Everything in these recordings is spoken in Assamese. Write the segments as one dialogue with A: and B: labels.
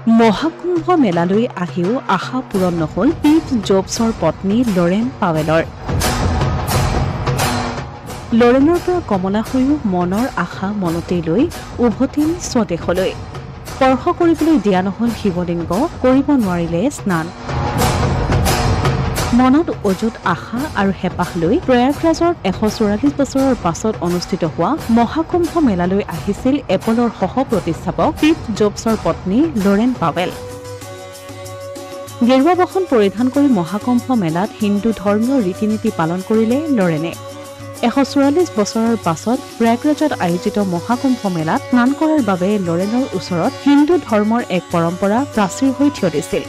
A: মহাকুম্ভ মেলালৈ আহিও আশা পূৰণ নহল ষ্টিভ জবছৰ পত্নী লৰেন পাৱেলৰ। লৰেনৰ পৰা কমলা হৈও মনৰ আশা মনতেই লৈ উভতিল স্বদেশলৈ। স্পৰ্শ কৰিবলৈ দিয়া নহল শিৱলিংগ, কৰিব নোৱাৰিলে স্নান। মনত অযুত আশা আৰু হেঁপাহ লৈ প্ৰয়াগৰাজৰ ১৪৪ বছৰৰ পাছত অনুষ্ঠিত হোৱা মহাকুম্ভ মেলালৈ আহিছিল এপলৰ সহ প্ৰতিষ্ঠাপক ষ্টিভ জবছৰ পত্নী লৰেন পাৱেল। গেৰুৱা বসন পৰিধান কৰি মহাকুম্ভ মেলাত হিন্দু ধৰ্মীয় ৰীতি নীতি পালন কৰিলে লৰেনে। ১৪৪ বছৰৰ পাছত প্ৰয়াগৰাজত আয়োজিত মহাকুম্ভ মেলাত স্নান কৰাৰ বাবে লৰেনৰ ওচৰত হিন্দু ধৰ্মৰ এক পৰম্পৰা প্ৰাচীৰ হৈ থিয় দিছিল।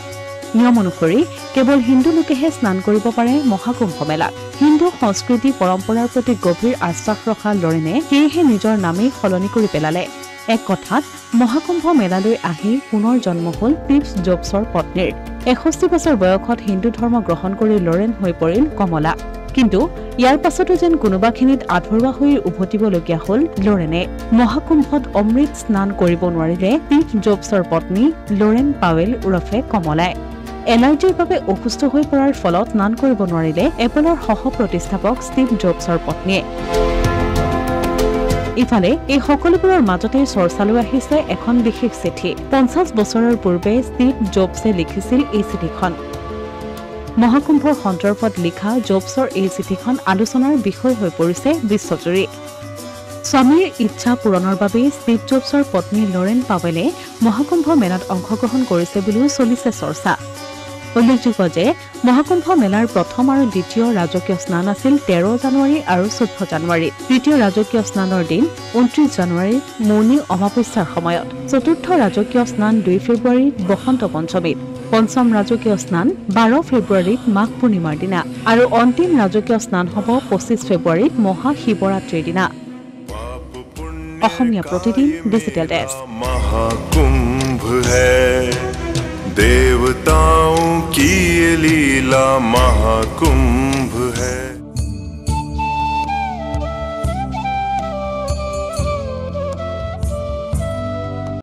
A: নিয়ম অনুসৰি কেৱল হিন্দু লোকেহে স্নান কৰিব পাৰে মহাকুম্ভ মেলাত। হিন্দু সংস্কৃতি পৰম্পৰাৰ প্ৰতি গভীৰ আশ্বাস ৰখা লৰেনে সেয়েহে নিজৰ নামেই সলনি কৰি পেলালে। এক কথাত মহাকুম্ভ মেলালৈ আহি পুনৰ জন্ম হল ষ্টিভ জবছৰ পত্নীৰ। ৬১ বছৰ বয়সত হিন্দু ধৰ্ম গ্ৰহণ কৰি লৰেন হৈ পৰিল কমলা। কিন্তু ইয়াৰ পাছতো যেন কোনোবাখিনিত আধৰুৱা হৈ উভতিবলগীয়া হল লৰেনে। মহাকুম্ভত অমৃত স্নান কৰিব নোৱাৰিলে ষ্টিভ জবছৰ পত্নী লৰেন পাৱেল ওৰফে কমলাই। এলাৰ্জিৰ বাবে অসুস্থ হৈ পৰাৰ ফলত স্নান কৰিব নোৱাৰিলে এপলৰ সহ প্ৰতিষ্ঠাপক ষ্টিভ জবছৰ পত্নীয়ে। ইফালে এই সকলোবোৰৰ মাজতে চৰ্চালৈ আহিছে এখন বিশেষ চিঠি। ৫০ বছৰৰ পূৰ্বে ষ্টিভ জবছে লিখিছিল এই চিঠিখন। মহাকুম্ভৰ সন্দৰ্ভত লিখা জবছৰ এই চিঠিখন আলোচনাৰ বিষয় হৈ পৰিছে বিশ্বজুৰি। স্বামীৰ ইচ্ছা পূৰণৰ বাবে ষ্টিভ জবছৰ পত্নী লৰেন পাৱেলে মহাকুম্ভ মেলাত অংশগ্ৰহণ কৰিছে বুলিও চলিছে চৰ্চা। উল্লেখযোগ্য যে মহাকুম্ভ মেলাৰ প্ৰথম আৰু দ্বিতীয় ৰাজকীয় স্নান আছিল ১৩ জানুৱাৰী আৰু ১৪ জানুৱাৰীত। তৃতীয় ৰাজকীয় স্নানৰ দিন ২৯ জানুৱাৰীত মৌনী অমাৱস্যাৰ সময়ত। চতুৰ্থ ৰাজকীয় স্নান ২ ফেব্ৰুৱাৰীত বসন্ত পঞ্চমীত। পঞ্চম ৰাজকীয় স্নান ১২ ফেব্ৰুৱাৰীত মাঘ পূৰ্ণিমাৰ দিনা আৰু অন্তিম ৰাজকীয় স্নান হ'ব ২৫ ফেব্ৰুৱাৰীত মহাশিৱৰাত্ৰিৰ দিনা। Asomiya Pratidin digital desk.
B: देवताओं की ये लीला महाकुंभ